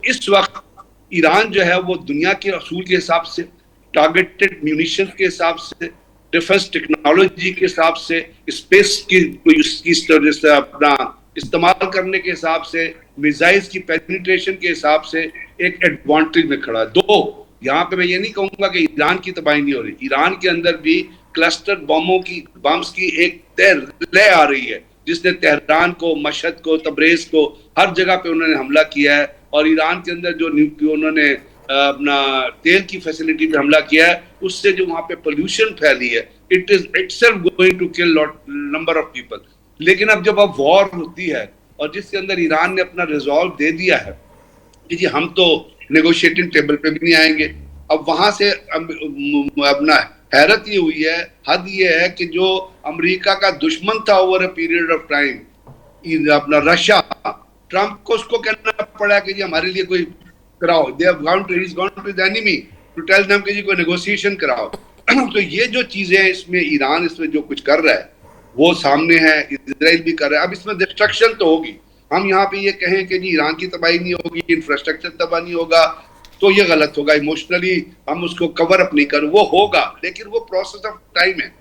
اس وقت ایران جو ہے وہ دنیا کے اصول کے حساب سے، ٹارگیٹڈ میونیشن کے حساب سے، ڈیفنس ٹیکنالوجی کے حساب سے، اسپیس کی اپنا استعمال کرنے کے حساب سے، میزائلز کی پینیٹریشن کے حساب سے ایک ایڈوانٹیج میں کھڑا ہے. یہاں پہ میں یہ نہیں کہوں گا کہ ایران کی تباہی نہیں ہو رہی، ایران کے اندر بھی کلسٹر بمز کی ایک لے آ رہی ہے، جس نے تہران کو، مشہد کو، تبریز کو، ہر جگہ پہ انہوں نے حملہ کیا ہے. اور ایران کے اندر جو انہوں نے اپنا تیل کی فیسلٹی پہ حملہ کیا ہے، اس سے جو وہاں پہ پولوشن پھیلی ہے، it is itself going to kill number of people. لیکن اب جب وار ہوتی ہے اور جس کے اندر ایران نے اپنا ریزالو دے دیا ہے کہ جی ہم تو نیگوشیٹنگ ٹیبل پہ بھی نہیں آئیں گے، اب وہاں سے اپنا حیرت یہ ہوئی ہے، حد یہ ہے کہ جو امریکہ کا دشمن تھا over a period of time, اپنا رشیا، ٹرمپ کو اس کو کہنا پڑا کہ جی ہمارے لیے کوئی کراؤ. he's gone to the enemy to tell them کہ جی کوئی نیگوسیشن کراؤ. تو یہ جو چیزیں ہیں، اس میں ایران اس میں جو کچھ کر رہا ہے وہ سامنے ہے، اسرائیل بھی کر رہا ہے. اب اس میں ڈسٹرکشن تو ہوگی. ہم یہاں پہ یہ کہیں کہ جی ایران کی تباہی نہیں ہوگی، انفراسٹرکچر تباہ نہیں ہوگا، تو یہ غلط ہوگا. ایموشنلی ہم اس کو کور اپ نہیں کر، وہ ہوگا لیکن وہ پروسیس آف ٹائم ہے.